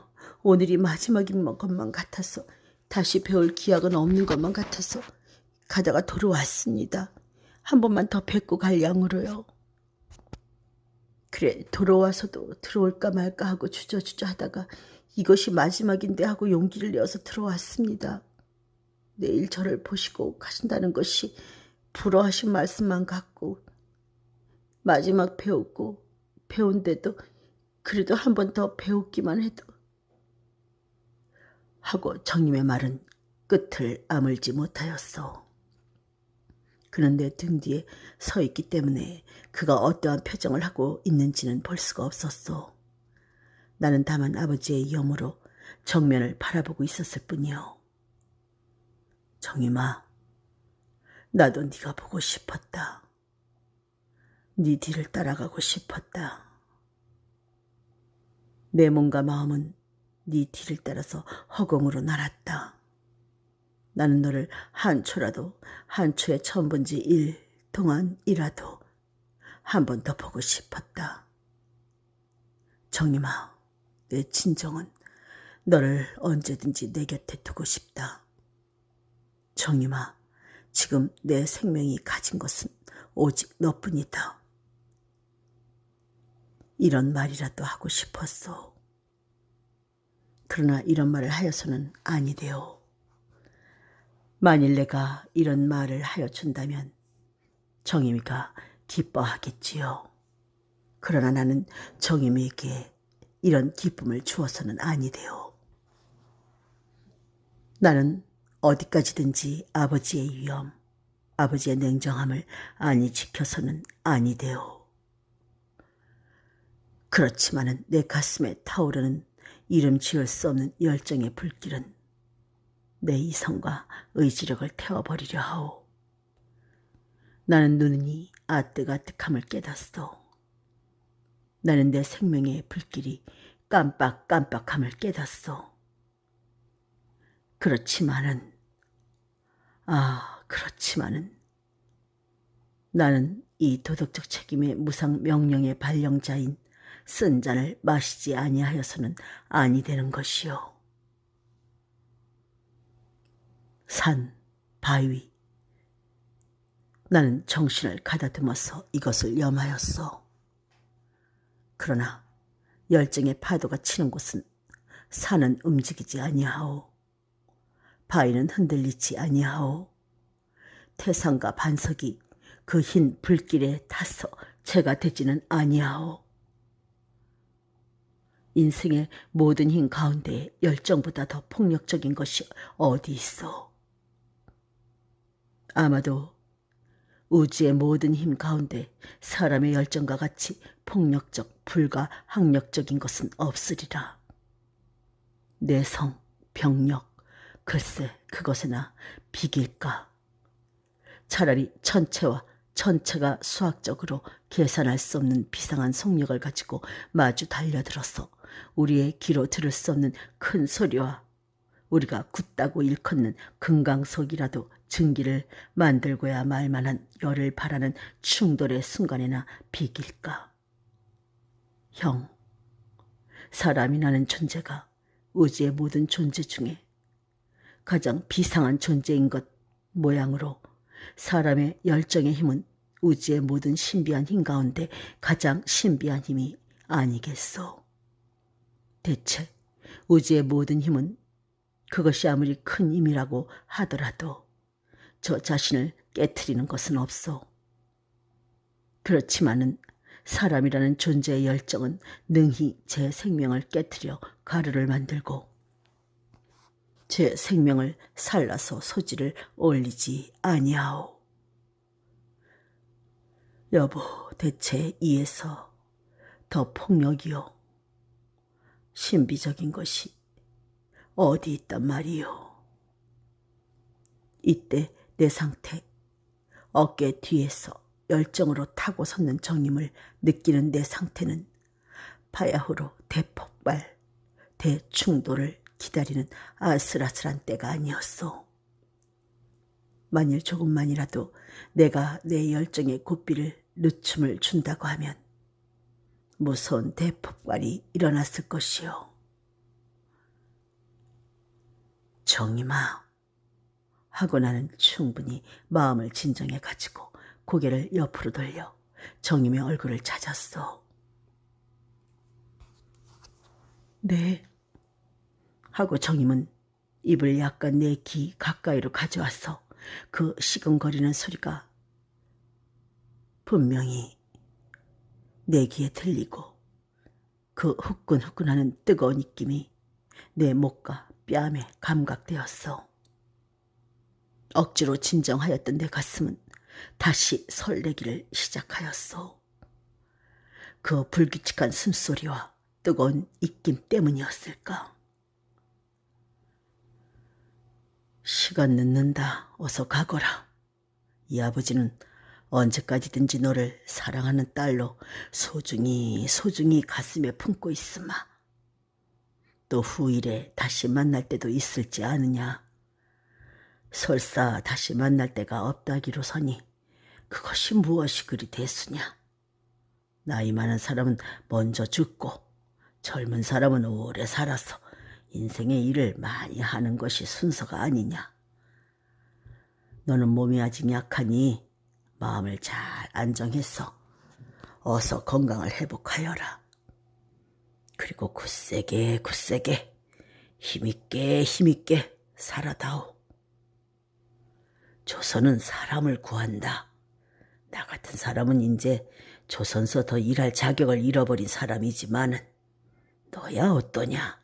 오늘이 마지막인 것만 같아서 다시 배울 기약은 없는 것만 같아서 가다가 돌아왔습니다. 한 번만 더 뵙고 갈 양으로요. 그래, 돌아와서도 들어올까 말까 하고 주저주저 하다가 이것이 마지막인데 하고 용기를 내어서 들어왔습니다. 내일 저를 보시고 가신다는 것이 불어하신 말씀만 같고 마지막 배운데도 그래도 한 번 더 배우기만 해도 하고 정님의 말은 끝을 아물지 못하였소. 그는 내 등 뒤에 서 있기 때문에 그가 어떠한 표정을 하고 있는지는 볼 수가 없었소. 나는 다만 아버지의 염으로 정면을 바라보고 있었을 뿐이요. 정임아, 나도 네가 보고 싶었다. 네 뒤를 따라가고 싶었다. 내 몸과 마음은 네 뒤를 따라서 허공으로 날았다. 나는 너를 한 초에 처음 본 지 1 동안이라도 한 번 더 보고 싶었다. 정임아, 내 진정은 너를 언제든지 내 곁에 두고 싶다. 정임아, 지금 내 생명이 가진 것은 오직 너뿐이다. 이런 말이라도 하고 싶었소. 그러나 이런 말을 하여서는 아니되오. 만일 내가 이런 말을 하여 준다면 정임이가 기뻐하겠지요. 그러나 나는 정임이에게 이런 기쁨을 주어서는 아니되오. 나는 어디까지든지 아버지의 위엄, 아버지의 냉정함을 아니 지켜서는 아니되오. 그렇지만은 내 가슴에 타오르는 이름 지을 수 없는 열정의 불길은 내 이성과 의지력을 태워버리려 하오. 나는 눈이 아뜩아뜩함을 깨닫소. 나는 내 생명의 불길이 깜빡깜빡함을 깨닫소. 그렇지만은 나는 이 도덕적 책임의 무상 명령의 발령자인 쓴 잔을 마시지 아니하여서는 아니 되는 것이요. 산, 바위. 나는 정신을 가다듬어서 이것을 염하였소. 그러나 열정의 파도가 치는 곳은 산은 움직이지 아니하오. 바위는 흔들리지 아니하오. 태산과 반석이 그 흰 불길에 타서 재가 되지는 아니하오. 인생의 모든 힘 가운데 열정보다 더 폭력적인 것이 어디 있어? 아마도 우주의 모든 힘 가운데 사람의 열정과 같이 폭력적, 불가항력적인 것은 없으리라. 내성, 병력, 글쎄 그것에나 비길까? 차라리 천체가 수학적으로 계산할 수 없는 비상한 속력을 가지고 마주 달려들어서 우리의 귀로 들을 수 없는 큰 소리와 우리가 굳다고 일컫는 금강석이라도 증기를 만들고야 말 만한 열을 발하는 충돌의 순간에나 비길까? 형, 사람이라는 존재가 우주의 모든 존재 중에 가장 비상한 존재인 것 모양으로 사람의 열정의 힘은 우주의 모든 신비한 힘 가운데 가장 신비한 힘이 아니겠소. 대체 우주의 모든 힘은 그것이 아무리 큰 힘이라고 하더라도 저 자신을 깨트리는 것은 없소. 그렇지만은 사람이라는 존재의 열정은 능히 제 생명을 깨트려 가루를 만들고 제 생명을 살라서 소지를 올리지 아니하오. 여보, 대체 이에서 더 폭력이요, 신비적인 것이 어디 있단 말이요. 이때 내 상태, 어깨 뒤에서 열정으로 타고 섰는 정임을 느끼는 내 상태는 바야흐로 대폭발, 대충돌을 기다리는 아슬아슬한 때가 아니었소. 만일 조금만이라도 내가 내 열정의 고삐를 늦춤을 준다고 하면 무서운 대폭발이 일어났을 것이요. 정임아, 하고 나는 충분히 마음을 진정해 가지고 고개를 옆으로 돌려 정임의 얼굴을 찾았어. 네, 하고 정임은 입을 약간 내 귀 가까이로 가져와서 그 시근거리는 소리가 분명히 내 귀에 들리고 그 후끈후끈하는 뜨거운 입김이 내 목과 뺨에 감각되었어. 억지로 진정하였던 내 가슴은 다시 설레기를 시작하였어. 그 불규칙한 숨소리와 뜨거운 입김 때문이었을까? 시간 늦는다. 어서 가거라. 이 아버지는 언제까지든지 너를 사랑하는 딸로 소중히 가슴에 품고 있으마. 또 후일에 다시 만날 때도 있을지 아느냐. 설사 다시 만날 때가 없다기로서니 그것이 무엇이 그리 대수냐. 나이 많은 사람은 먼저 죽고 젊은 사람은 오래 살아서 인생의 일을 많이 하는 것이 순서가 아니냐. 너는 몸이 아직 약하니 마음을 잘 안정해서 어서 건강을 회복하여라. 그리고 굳세게 힘있게 살아다오. 조선은 사람을 구한다. 나 같은 사람은 이제 조선서 더 일할 자격을 잃어버린 사람이지만은 너야 어떠냐?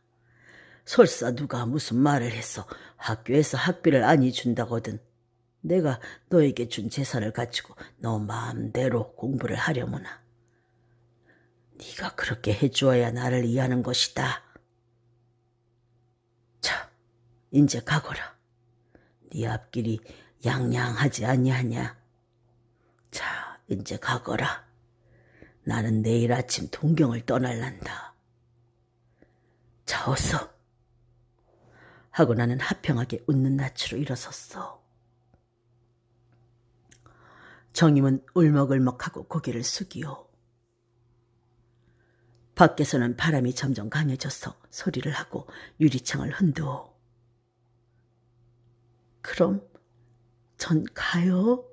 설사 누가 무슨 말을 해서 학교에서 학비를 안이 준다거든 내가 너에게 준 재산을 가지고 너 마음대로 공부를 하려무나. 네가 그렇게 해주어야 나를 이해하는 것이다. 자, 이제 가거라. 네 앞길이 양양하지 아니하냐. 자, 이제 가거라. 나는 내일 아침 동경을 떠날란다. 자, 어서. 하고 나는 하평하게 웃는 낯으로 일어섰어. 정임은 울먹울먹하고 고개를 숙이오. 밖에서는 바람이 점점 강해져서 소리를 하고 유리창을 흔들어. 그럼 전 가요?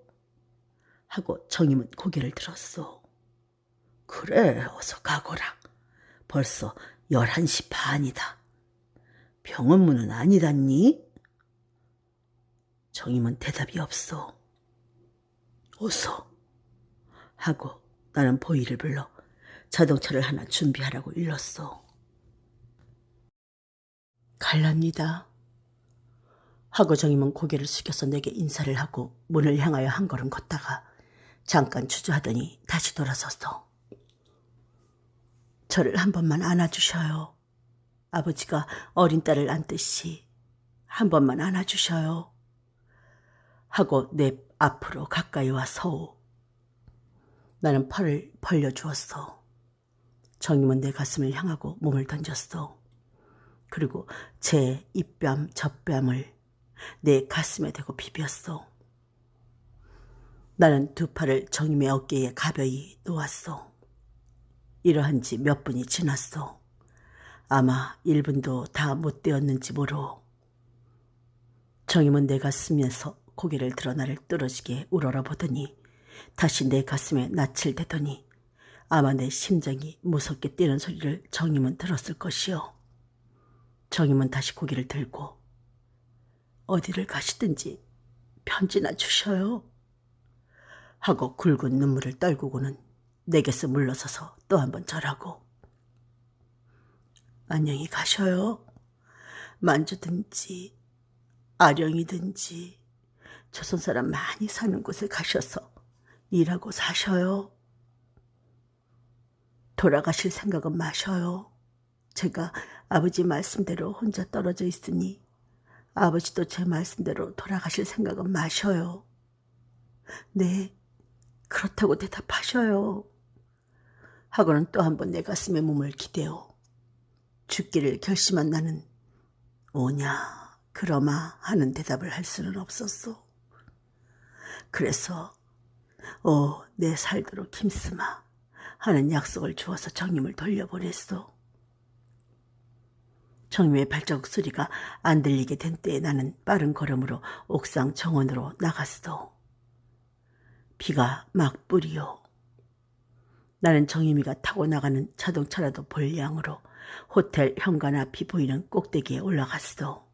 하고 정임은 고개를 들었어. 그래, 어서 가거라. 벌써 11시 반이다. 병원문은 아니 닫니? 정임은 대답이 없어. 어서 하고 나는 보이를 불러 자동차를 하나 준비하라고 일렀어. 갈랍니다. 하고 정임은 고개를 숙여서 내게 인사를 하고 문을 향하여 한 걸음 걷다가 잠깐 주저하더니 다시 돌아서서 저를 한 번만 안아주셔요. 아버지가 어린 딸을 안듯이 한 번만 안아주셔요. 하고 내 앞으로 가까이 와 서오. 나는 팔을 벌려주었어. 정임은 내 가슴을 향하고 몸을 던졌어. 그리고 제 입뺨, 젖뺨을 내 가슴에 대고 비볐어. 나는 두 팔을 정임의 어깨에 가벼이 놓았어. 이러한 지 몇 분이 지났어. 아마 1분도 다 못 되었는지 모르오. 정임은 내 가슴에서 고개를 들어 나를 뚫어지게 우러러보더니 다시 내 가슴에 낯을 대더니 아마 내 심장이 무섭게 뛰는 소리를 정임은 들었을 것이요. 정임은 다시 고개를 들고 어디를 가시든지 편지나 주셔요. 하고 굵은 눈물을 떨구고는 내게서 물러서서 또 한 번 절하고 안녕히 가셔요. 만주든지 아령이든지 조선 사람 많이 사는 곳에 가셔서 일하고 사셔요. 돌아가실 생각은 마셔요. 제가 아버지 말씀대로 혼자 떨어져 있으니 아버지도 제 말씀대로 돌아가실 생각은 마셔요. 네, 그렇다고 대답하셔요. 하고는 또 한 번 내 가슴에 몸을 기대어 죽기를 결심한 나는 오냐 그러마 하는 대답을 할 수는 없었어. 그래서 내 살도록 힘쓰마 하는 약속을 주어서 정임을 돌려보냈어. 정임의 발자국 소리가 안 들리게 된 때에 나는 빠른 걸음으로 옥상 정원으로 나갔어. 비가 막 뿌리오. 나는 정임이가 타고 나가는 자동차라도 볼 양으로 호텔 현관 앞이 보이는 꼭대기에 올라갔어.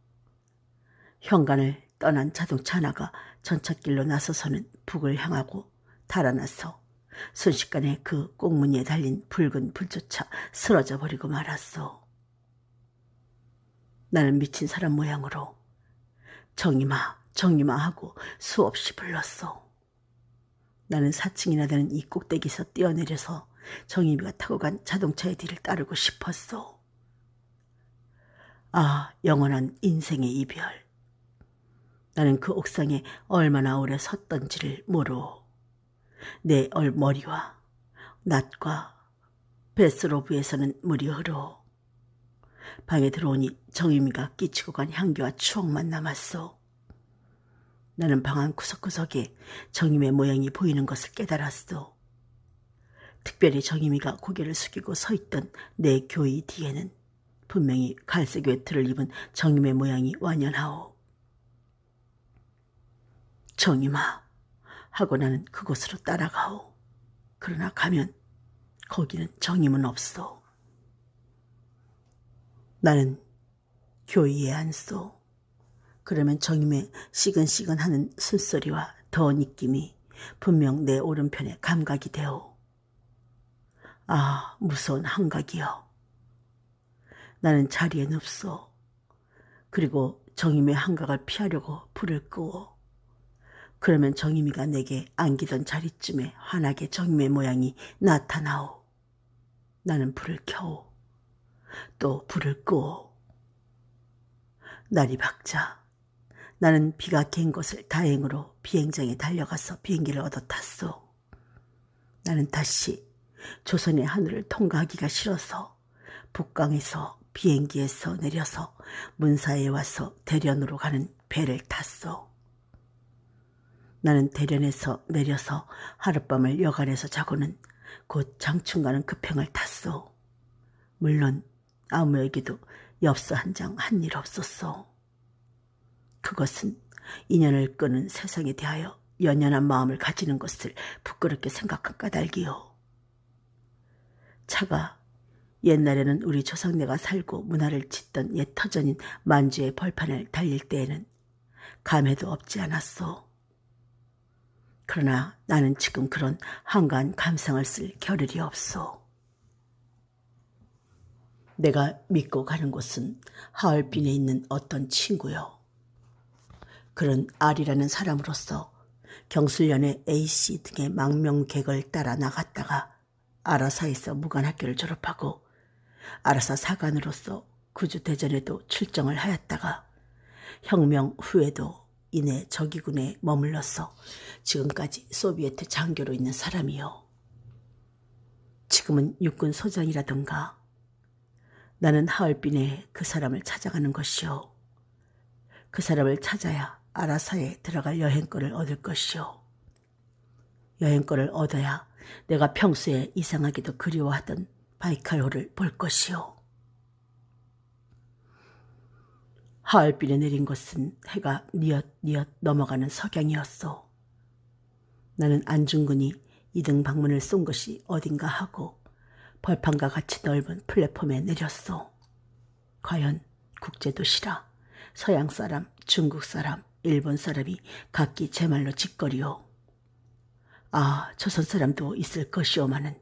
현관을 떠난 자동차 하나가 전찻길로 나서서는 북을 향하고 달아나서 순식간에 그 꽁무니에 달린 붉은 불조차 쓰러져 버리고 말았소. 나는 미친 사람 모양으로 정임아, 정임아 하고 수없이 불렀소. 나는 4층이나 되는 이 꼭대기에서 뛰어내려서 정임이가 타고 간 자동차의 뒤를 따르고 싶었소. 아, 영원한 인생의 이별. 나는 그 옥상에 얼마나 오래 섰던지를 모르오. 내 머리와 낫과 베스로브에서는 물이 흐르오. 방에 들어오니 정임이가 끼치고 간 향기와 추억만 남았소. 나는 방 안 구석구석에 정임의 모양이 보이는 것을 깨달았소. 특별히 정임이가 고개를 숙이고 서 있던 내 교의 뒤에는 분명히 갈색 외투를 입은 정임의 모양이 완연하오. 정임아 하고 나는 그곳으로 따라가오. 그러나 가면 거기는 정임은 없소. 나는 교의에 앉소. 그러면 정임의 시근시근하는 숨소리와 더운 입김이 분명 내 오른편에 감각이 되오. 아, 무서운 한각이여. 나는 자리에 눕소. 그리고 정임의 한각을 피하려고 불을 끄오. 그러면 정임이가 내게 안기던 자리쯤에 환하게 정임의 모양이 나타나오. 나는 불을 켜오. 또 불을 끄오. 날이 밝자 나는 비가 갠 것을 다행으로 비행장에 달려가서 비행기를 얻어 탔소. 나는 다시 조선의 하늘을 통과하기가 싫어서 북강에서 비행기에서 내려서 문사에 와서 대련으로 가는 배를 탔소. 나는 대련에서 내려서 하룻밤을 여관에서 자고는 곧 장충 가는 급행을 탔소. 물론 아무에게도 엽서 한 장 한 일 없었소. 그것은 인연을 끄는 세상에 대하여 연연한 마음을 가지는 것을 부끄럽게 생각한 까닭이요. 차가 옛날에는 우리 조상네가 살고 문화를 짓던 옛 터전인 만주의 벌판을 달릴 때에는 감회도 없지 않았소. 그러나 나는 지금 그런 한가한 감상을 쓸 겨를이 없소. 내가 믿고 가는 곳은 하얼빈에 있는 어떤 친구요. 그런 R이라는 사람으로서 경술련의 A씨 등의 망명객을 따라 나갔다가 아라사에서 무관학교를 졸업하고 아라사 사관으로서 구주대전에도 출정을 하였다가 혁명 후에도 이내 적의군에 머물러서 지금까지 소비에트 장교로 있는 사람이요. 지금은 육군 소장이라던가. 나는 하얼빈에 그 사람을 찾아가는 것이요. 그 사람을 찾아야 아라사에 들어갈 여행권을 얻을 것이요. 여행권을 얻어야 내가 평소에 이상하게도 그리워하던 바이칼호를 볼 것이요. 하얼빈에 내린 것은 해가 뉘엿뉘엿 넘어가는 석양이었소. 나는 안중근이 2등 방문을 쏜 것이 어딘가 하고 벌판과 같이 넓은 플랫폼에 내렸소. 과연 국제도시라 서양 사람, 중국 사람, 일본 사람이 각기 제 말로 짓거리오. 아, 조선 사람도 있을 것이오마는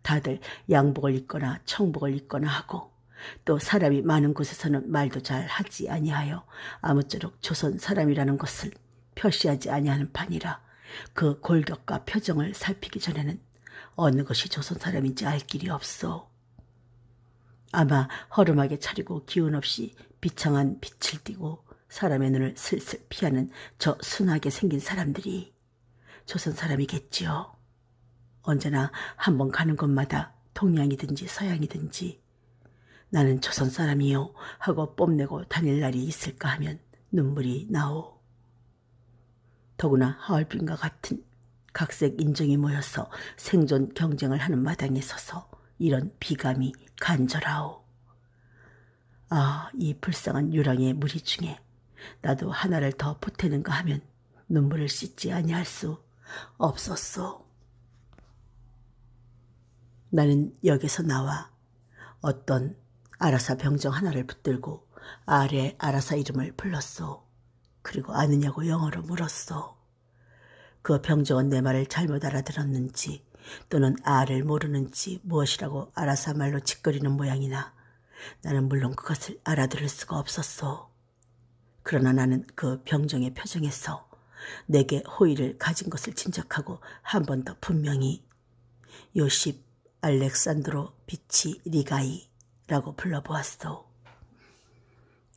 다들 양복을 입거나 청복을 입거나 하고 또 사람이 많은 곳에서는 말도 잘 하지 아니하여 아무쪼록 조선 사람이라는 것을 표시하지 아니하는 판이라 그 골격과 표정을 살피기 전에는 어느 것이 조선 사람인지 알 길이 없어. 아마 허름하게 차리고 기운 없이 비창한 빛을 띠고 사람의 눈을 슬슬 피하는 저 순하게 생긴 사람들이 조선 사람이겠지요. 언제나 한번 가는 곳마다 동양이든지 서양이든지 나는 조선 사람이요 하고 뽐내고 다닐 날이 있을까 하면 눈물이 나오. 더구나 하얼빈과 같은 각색 인종이 모여서 생존 경쟁을 하는 마당에 서서 이런 비감이 간절하오. 아, 이 불쌍한 유랑의 무리 중에 나도 하나를 더 보태는가 하면 눈물을 씻지 아니할 수 없었소. 나는 역에서 나와 어떤 아라사 병정 하나를 붙들고 아래 아라사 이름을 불렀소. 그리고 아느냐고 영어로 물었어. 그 병정은 내 말을 잘못 알아들었는지 또는 아를 모르는지 무엇이라고 아라사 말로 짓거리는 모양이나 나는 물론 그것을 알아들을 수가 없었어. 그러나 나는 그 병정의 표정에서 내게 호의를 가진 것을 짐작하고 한 번 더 분명히 요십 알렉산드로 비치 리가이라고 불러보았어.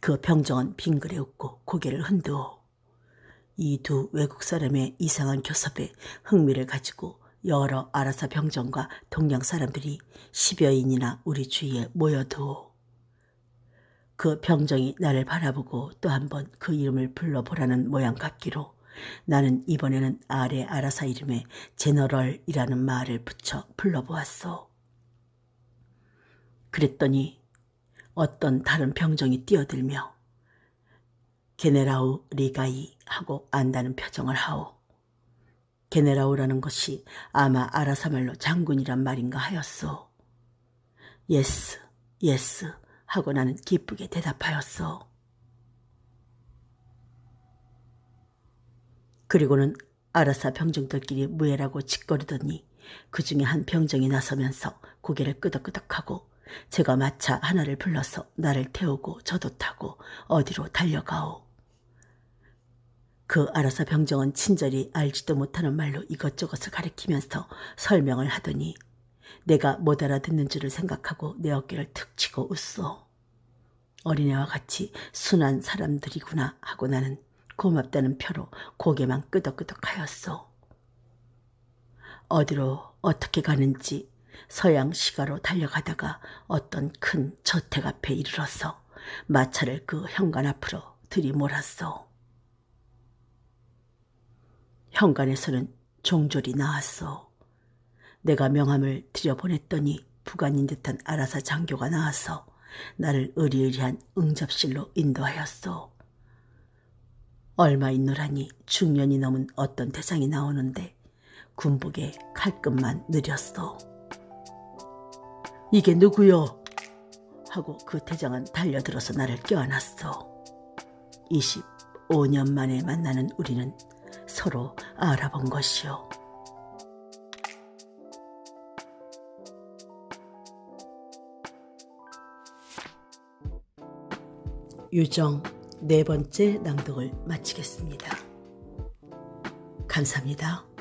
그 병정은 빙그레 웃고 고개를 흔들어 이 두 외국 사람의 이상한 교섭에 흥미를 가지고 여러 아라사 병정과 동양 사람들이 10여인이나 우리 주위에 모여두어 그 병정이 나를 바라보고 또 한 번 그 이름을 불러보라는 모양 같기로 나는 이번에는 아래 아라사 이름에 제너럴이라는 말을 붙여 불러보았어. 그랬더니 어떤 다른 병정이 뛰어들며 게네라우 리가이 하고 안다는 표정을 하오. 게네라우라는 것이 아마 아라사 말로 장군이란 말인가 하였소. 예스, 예스 하고 나는 기쁘게 대답하였어. 그리고는 아라사 병정들끼리 무예라고 짓거리더니 그 중에 한 병정이 나서면서 고개를 끄덕끄덕하고 제가 마차 하나를 불러서 나를 태우고 저도 타고 어디로 달려가오. 그 아라사 병정은 친절히 알지도 못하는 말로 이것저것을 가리키면서 설명을 하더니 내가 못 알아듣는 줄을 생각하고 내 어깨를 툭 치고 웃어. 어린애와 같이 순한 사람들이구나 하고 나는 고맙다는 표로 고개만 끄덕끄덕하였어. 어디로 어떻게 가는지 서양 시가로 달려가다가 어떤 큰 저택 앞에 이르러서 마차를 그 현관 앞으로 들이몰았어. 현관에서는 종졸이 나왔어. 내가 명함을 들여보냈더니 부관인 듯한 아라사 장교가 나와서 나를 의리의리한 응접실로 인도하였어. 얼마 있노라니 중년이 넘은 어떤 대장이 나오는데 군복에 칼끝만 느렸어. 이게 누구요? 하고 그 대장은 달려들어서 나를 껴안았어. 25년 만에 만나는 우리는 서로 알아본 것이요. 유정 4번째 낭독을 마치겠습니다. 감사합니다.